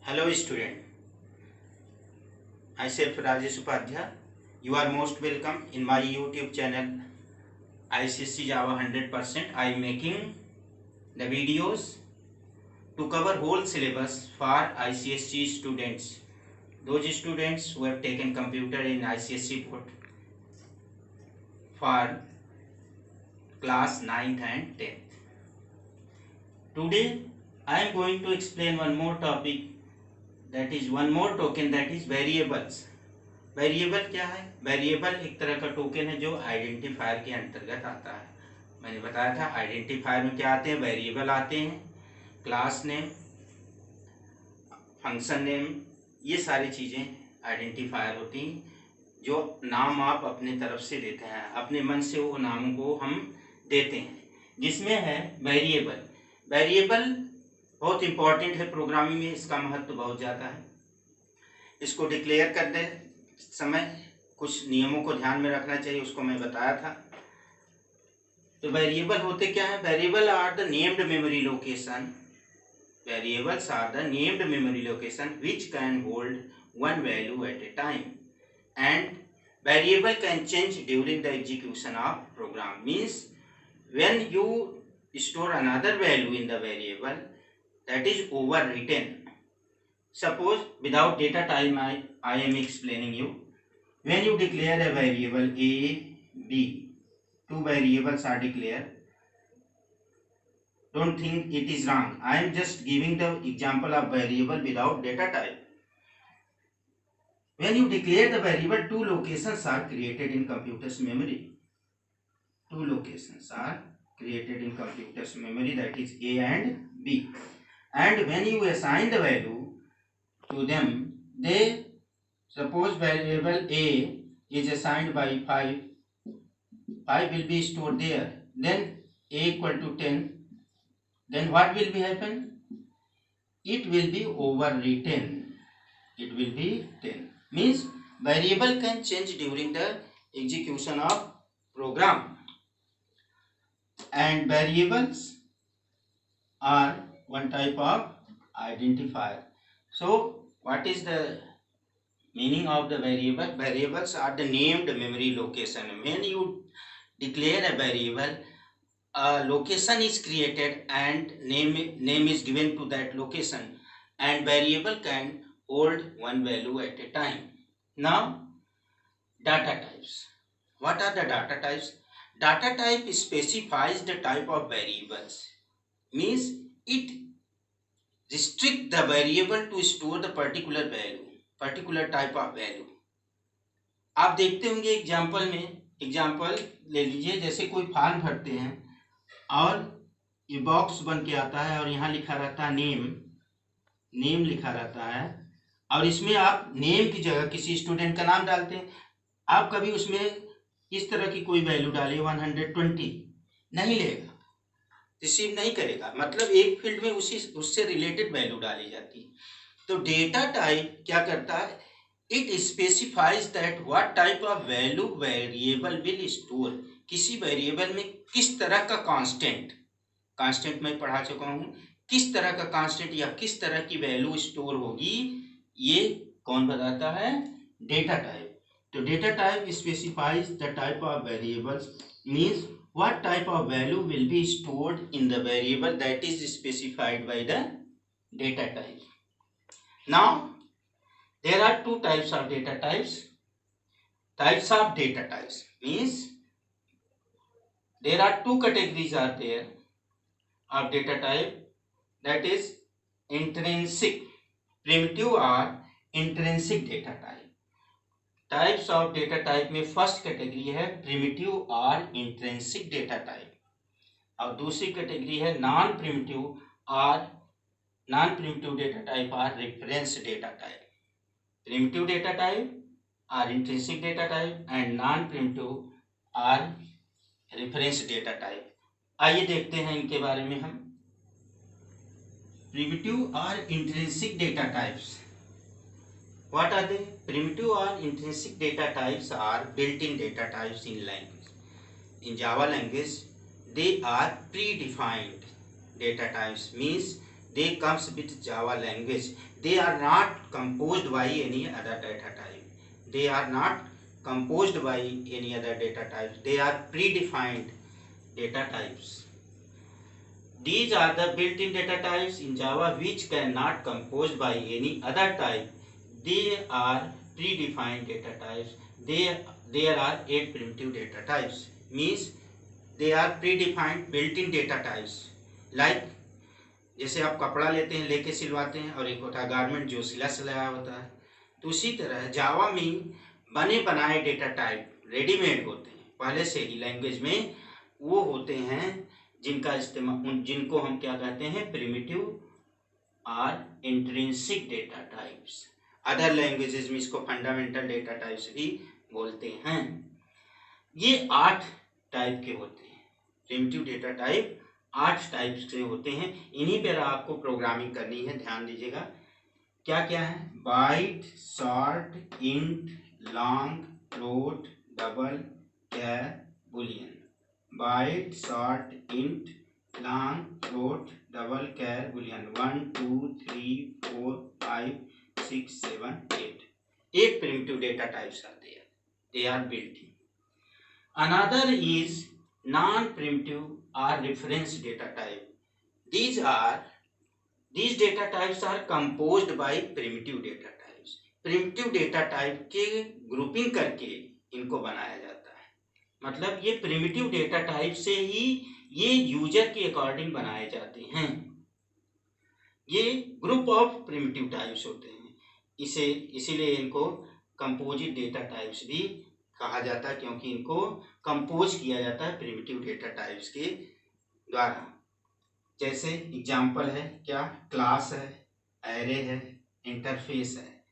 Hello student, myself Rajesh Upadhyay. You are most welcome in my YouTube channel ICSE Java 100%. I am making the videos to cover whole syllabus for ICSE students. Those students who have taken computer in ICSE board for class 9th and 10th. Today I am going to explain one more topic, that is one more token, that is variables. Variable क्या है? Variable एक तरह का token है जो identifier के अंतर्गत आता है। मैंने बताया था आइडेंटिफायर में क्या आते हैं, वेरिएबल आते हैं, क्लास नेम, फंक्शन नेम, ये सारी चीज़ें आइडेंटिफायर होती हैं जो नाम आप अपने तरफ से देते हैं, अपने मन से वो नाम को हम देते हैं, जिसमें है वेरिएबल। वेरिएबल बहुत इंपॉर्टेंट है प्रोग्रामिंग में, इसका महत्व बहुत ज़्यादा है। इसको डिक्लेयर करते समय कुछ नियमों को ध्यान में रखना चाहिए, उसको मैं बताया था। तो वेरिएबल होते क्या है? Variable are the named memory location, variables are the named memory location which can hold one value at a time and variable can change during the execution of program. Means when you store another value in the variable, that is overwritten. Suppose without data type I am explaining you. When you declare a variable a, b, two variables are declared. Don't think it is wrong. I am just giving the example of variable without data type. When you declare the variable, two locations are created in computer's memory. Two locations are created in computer's memory, that is a and b. And when you assign the value to them, they suppose variable a is assigned by 5 will be stored there, then a equal to 10, then what will be happen? It will be overwritten, it will be 10. Means variable can change during the execution of program, and variables are one type of identifier. So what is the meaning of the variable? Variables are the named memory location. When you declare a variable, a location is created and name is given to that location, and variable can hold one value at a time. Now data types. What are the data types? Data type specifies the type of variables, means it restrict the variable to store the particular value, particular type of value. आप देखते होंगे example में, example ले लीजिए, जैसे कोई form भरते हैं और ये बॉक्स बन के आता है और यहाँ लिखा रहता है नेम लिखा रहता है, और इसमें आप नेम की जगह किसी स्टूडेंट का नाम डालते हैं। आप कभी उसमें इस तरह की कोई वैल्यू डालिए 120, नहीं लेगा, रिसीव नहीं करेगा, मतलब एक फील्ड में उससे रिलेटेड वैल्यू डाली जाती है। तो डेटा टाइप क्या करता है? It specifies that what type of value variable will store. किसी वेरिएबल में किस तरह का कांस्टेंट मैं पढ़ा चुका हूँ, किस तरह का कांस्टेंट या किस तरह की वैल्यू स्टोर होगी, ये कौन बताता है? Data type. तो data type specifies the type of variables, means what type of value will be stored in the variable that is specified by the data type. Now there are two types of data types. Types of data types means there are two categories are there of data type, that is intrinsic, primitive or intrinsic data type. Types of data type में first category है primitive और intrinsic data type, और दूसरी कैटेगरी है non primitive data type और reference data type. Primitive data type और intrinsic data type and non primitive और रेफरेंस डेटा टाइप। आइए देखते हैं इनके बारे में हम। प्रिमिटिव और intrinsic data types, what are they? Primitive or intrinsic data types are built-in data types in language. In Java language, they are predefined data types, means they comes with Java language. They are not composed by any other data type. They are not composed by any other data types. They are predefined data types. These are the built-in data types in Java which cannot composed by any other type. They are predefined data types. There are 8 primitive data types. Means they are predefined built-in data types. Like जैसे आप कपड़ा लेते हैं, लेके सिलवाते हैं, और एक होता है गारमेंट जो सिला सिलाया होता है। तो उसी तरह जावा में बने बनाए डेटा टाइप रेडीमेड होते हैं पहले से ही लैंग्वेज में, वो होते हैं जिनका इस्तेमाल, जिनको हम क्या कहते हैं, प्रिमिटिव और intrinsic data types. Other languages में इसको फंडामेंटल डेटा टाइप्स भी बोलते हैं। ये 8 टाइप के होते हैं। प्रिमिटिव डेटा टाइप 8 टाइप से होते हैं। इन्हीं पर आपको प्रोग्रामिंग करनी है, ध्यान दीजिएगा। क्या क्या है? Byte, short, int, long, float, double, char, boolean. Byte, short, int, long, float, double, char, boolean. 1 2 3 4 5 6 7 8 8 primitive data types are there. They are built in. Another is non-primitive or reference data type. These data types are composed by primitive data types. Primitive data type के grouping करके इनको बनाया जाता है। मतलब ये primitive data type से ही ये यूजर के अकॉर्डिंग बनाए जाते हैं। ये ग्रुप ऑफ primitive types होते हैं। इसीलिए इनको कंपोजिट डेटा टाइप्स भी कहा जाता है, क्योंकि इनको कंपोज किया जाता है प्रिमिटिव डेटा टाइप्स के द्वारा। जैसे एग्जाम्पल है क्या? क्लास है, एरे है, इंटरफेस है।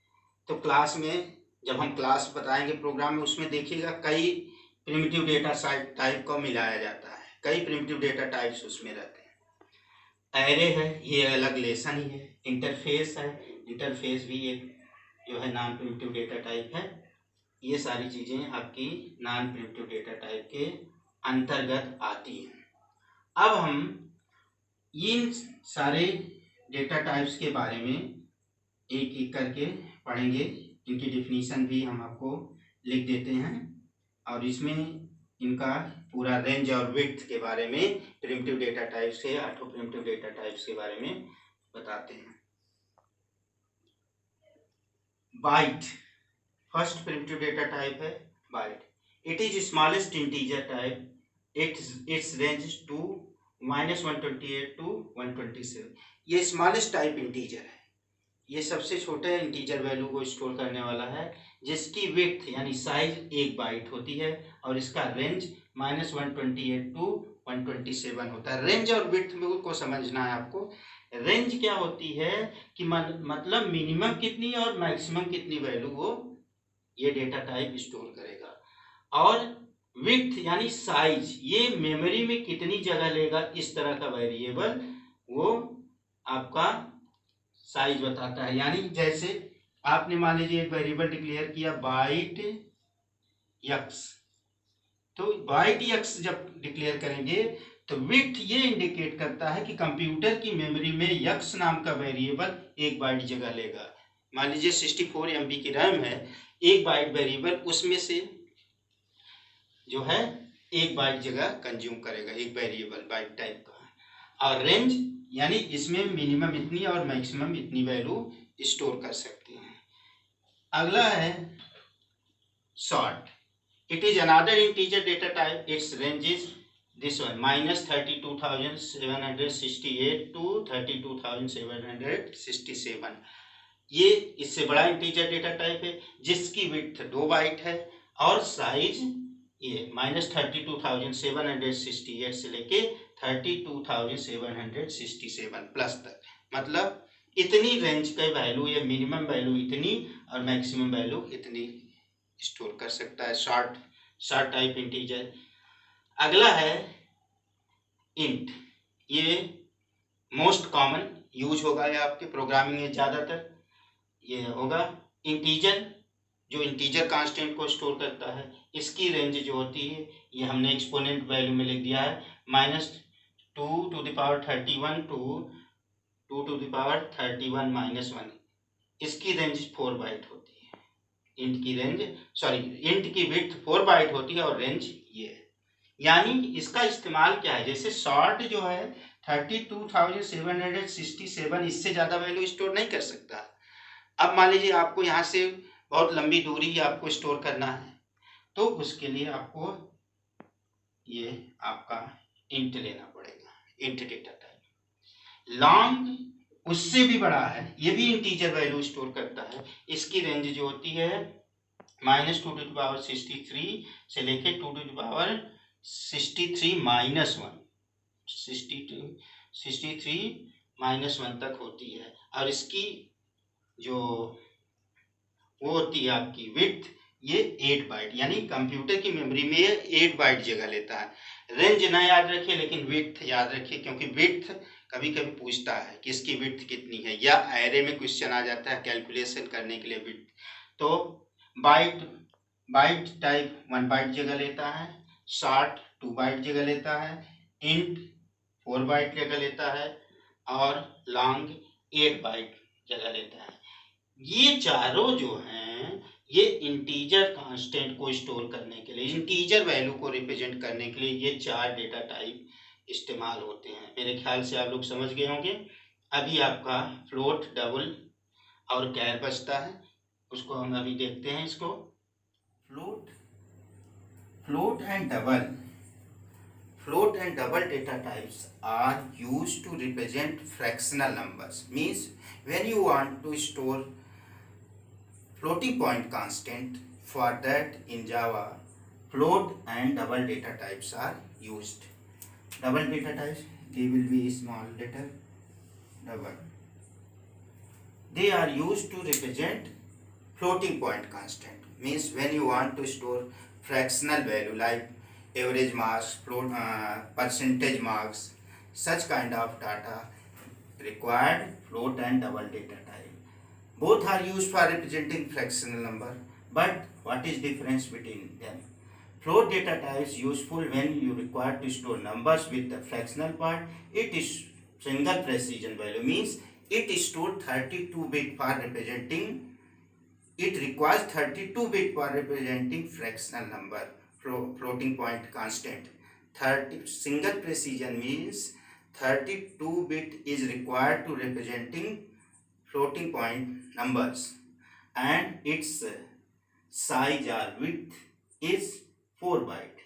तो क्लास में जब हम क्लास बताएंगे प्रोग्राम में, उसमें देखिएगा कई प्रिमिटिव डेटा टाइप को मिलाया जाता है, कई प्रिमिटिव डेटा टाइप्स उसमें रहते हैं। एरे है, ये अलग लेसन ही है। इंटरफेस है, इंटरफेस भी एक जो है नॉन प्रिमिटिव डेटा टाइप है। ये सारी चीज़ें आपकी नॉन प्रिमिटिव डेटा टाइप के अंतर्गत आती हैं। अब हम इन सारे डेटा टाइप्स के बारे में एक एक करके पढ़ेंगे। इनकी डिफिनीशन भी हम आपको लिख देते हैं, और इसमें इनका पूरा रेंज और विड्थ के बारे में प्रिमिटिव डेटा टाइप्स के 8 प्रिमिटिव डेटा टाइप्स के बारे में बताते हैं। Byte first primitive data type है byte. It is smallest integer type. Its range to -128 to 127। ये स्मॉलेस्ट टाइप इंटीजर है, ये सबसे छोटे इंटीजर वैल्यू को स्टोर करने वाला है, जिसकी विड्थ यानी साइज 1 बाइट होती है, और इसका रेंज -128 to 127 होता है। रेंज और विड्थ में को समझना है आपको। रेंज क्या होती है कि मतलब मिनिमम कितनी और मैक्सिमम कितनी वैल्यू वो ये डेटा टाइप स्टोर करेगा, और विड्थ यानी साइज, ये मेमोरी में कितनी जगह लेगा, इस तरह का वेरिएबल वो आपका साइज बताता है। यानी जैसे आपने मान लीजिए एक वेरिएबल डिक्लेयर किया बाइट यक्स, तो बाइट यक्स जब डिक्लेयर करेंगे तो विड्थ ये इंडिकेट करता है कि कंप्यूटर की मेमोरी में यक्स नाम का वेरिएबल 1 बाइट जगह लेगा। मान लीजिए 64 MB की रैम है, 1 बाइट वेरिएबल उसमें से जो है 1 बाइट जगह कंज्यूम करेगा, एक वेरिएबल बाइट टाइप का। और रेंज यानी इसमें मिनिमम इतनी और मैक्सिमम इतनी वैल्यू स्टोर कर सकते हैं। अगला है short. It is another integer data type. Its range is this one -32,768 to 32,767। ये इससे बड़ा इंटीजर डेटा टाइप है, जिसकी विड्थ 2 बाइट है, और साइज ये -32,768 से लेके 32,767 प्लस तक, मतलब इतनी रेंज का वैल्यू, ये मिनिमम वैल्यू इतनी और मैक्सिमम वैल्यू इतनी स्टोर कर सकता है शॉर्ट टाइप इंटीजर। अगला है इंट। ये मोस्ट कॉमन यूज होगा, ये आपके प्रोग्रामिंग में ज़्यादातर ये होगा। इंटीजर जो इंटीजर कांस्टेंट को स्टोर करता है, इसकी रेंज जो होती है ये हमने एक्सपोनेंट वैल्यू में लिख दिया है, -2 to the power 31 to 2^31 - 1, इसकी रेंज 4 बाइट होती है। इंट की रेंज इंट की विड्थ 4 बाइट होती है और रेंज ये है। यानी इसका इस्तेमाल क्या है, जैसे शॉर्ट जो है 32,767 इससे ज्यादा वैल्यू स्टोर नहीं कर सकता। अब मान लीजिए आपको यहाँ से बहुत लंबी दूरी आपको स्टोर करना है, तो उसके लिए आपको ये आपका इंट लेना पड़ेगा, इंट डेटा टाइप। लॉन्ग उससे भी बड़ा है, ये भी इंटीजर वैल्यू स्टोर करता है। इसकी रेंज जो होती है -2^63 से लेके 2^63 - 1, 63 - 1 तक होती है। और इसकी जो वो होती है आपकी विड्थ, ये 8 बाइट, यानी कंप्यूटर की मेमोरी में ये 8 बाइट जगह लेता है। रेंज ना याद रखिए लेकिन विड्थ याद रखिए, क्योंकि विड्थ कभी कभी पूछता है कि इसकी विड्थ कितनी है, या एरे में क्वेश्चन आ जाता है कैलकुलेशन करने के लिए विड्थ। तो बाइट टाइप 1 बाइट जगह लेता है, शॉर्ट 2 बाइट जगह लेता है, इंट 4 बाइट जगह लेता है और लॉन्ग 8 बाइट जगह लेता है। ये चारों जो हैं ये इंटीजर कांस्टेंट को स्टोर करने के लिए, इंटीजर वैल्यू को रिप्रेजेंट करने के लिए ये 4 डेटा टाइप इस्तेमाल होते हैं। मेरे ख्याल से आप लोग समझ गए होंगे। अभी आपका फ्लोट, डबल और कैर बचता है, उसको हम अभी देखते हैं। इसको float and double data types are used to represent fractional numbers. Means when you want to store floating point constant, for that in Java float and double data types are used. Double data types, they will be small letter double. They are used to represent floating point constant. Means when you want to store fractional value like average marks, percentage marks, such kind of data required float and double data type. Both are used for representing fractional number, but what is difference between them? Float data type is useful when you require to store numbers with the fractional part. It is single precision value, means it is stored 32 bit for representing. It requires 32 bit for representing fractional number, floating point constant. 30 single precision means 32 bit is required to representing floating point numbers, and its size or width is 4 byte.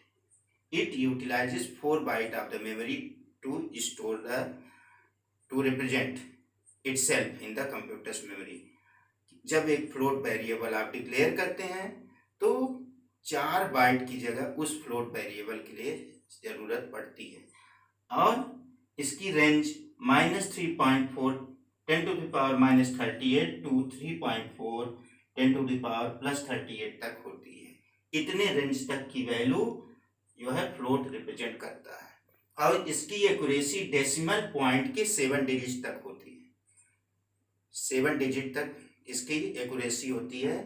It utilizes 4 byte of the memory to store to represent itself in the computer's memory. जब एक float variable आप declare करते हैं तो 4 bite की जगह उस float variable के लिए जरूरत पड़ती है। और इसकी रेंज -3.4 10⁻⁻38 to 3.4 10⁻+38 तक होती है। इतने रेंज तक की वैल्यू जो है फ्लोट रिप्रेजेंट करता है। और इसकी एक्यूरेसी डेसिमल पॉइंट के 7 डिजिट तक होती है। 7 डिजिट तक इसकी एक्यूरेसी होती है,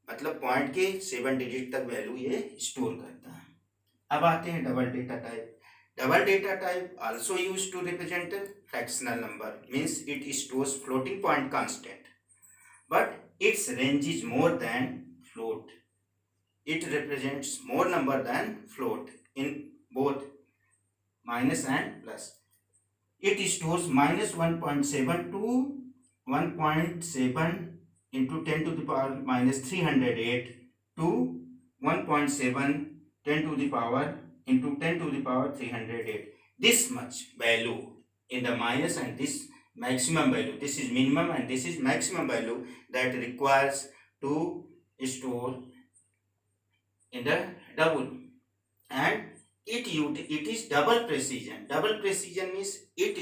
मतलब पॉइंट के 7 डिजिट तक वैल्यू ये स्टोर करता है। अब आते हैं double data type. Double data type also used to represent a fractional number, means it stores floating point constant, but its range is more than float. It represents more number than float in both minus and plus. It stores -1.7 to 1.7 into 10⁻⁻308 to 1.7 10⁻⁻ into 10⁻308. This much value in the minus, and this maximum value, this is minimum and this is maximum value that requires to store in the double. And it is double precision. Double precision means it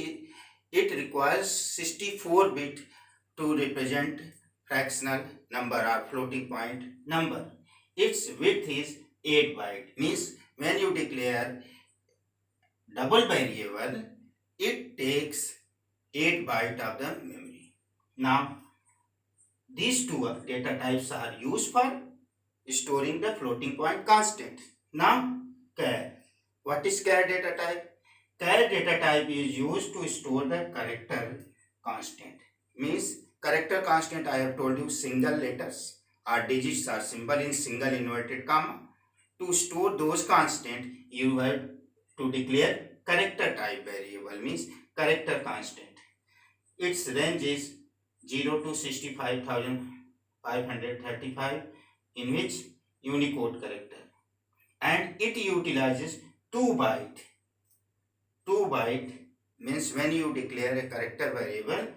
requires 64 bit to represent fractional number or floating point number. Its width is 8 byte, means when you declare double variable, it takes 8 byte of the memory. Now these two data types are used for storing the floating point constant. Now char. What is char data type? Char data type is used to store the character constant. Means character constant, I have told you, single letters or digits or symbol in single inverted comma. To store those constant, you have to declare character type variable, means character constant. Its range is 0 to 65,535 in which Unicode character, and it utilizes 2 byte. 2 byte means when you declare a character variable,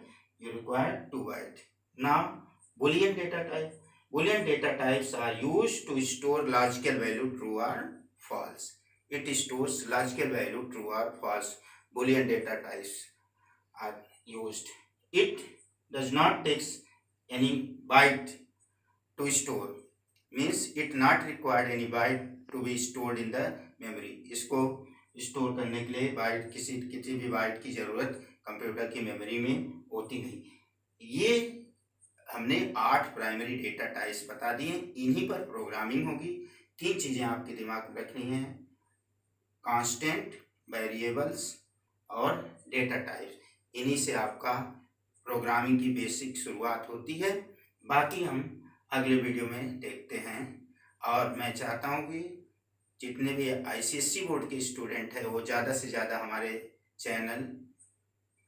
you require 2 byte. Now, Boolean data type. Boolean data types are used to store logical value true or false. It stores logical value true or false. Boolean data types are used. It does not take any byte to store, means it not required any byte to be stored in the memory. इसको store करने के लिए bite किसी भी bite की जरूरत computer की memory में होती नहीं. ये हमने 8 प्राइमरी डेटा टाइप्स बता दिए. इन्हीं पर प्रोग्रामिंग होगी. 3 चीजें आपके दिमाग में रखनी है: कांस्टेंट, वेरिएबल्स और डेटा टाइप्स. इन्हीं से आपका प्रोग्रामिंग की बेसिक शुरुआत होती है. बाकी हम अगले वीडियो में देखते हैं. और मैं चाहता हूँ कि जितने भी आईसीएससी बोर्ड के स्टूडेंट हैं वो ज़्यादा से ज़्यादा हमारे चैनल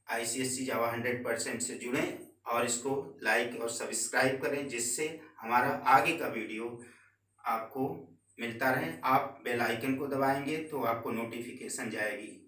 आईसीएससी जावा 100% से जुड़ें और इसको लाइक और सब्सक्राइब करें, जिससे हमारा आगे का वीडियो आपको मिलता रहे. आप बेल आइकन को दबाएंगे तो आपको नोटिफिकेशन जाएगी.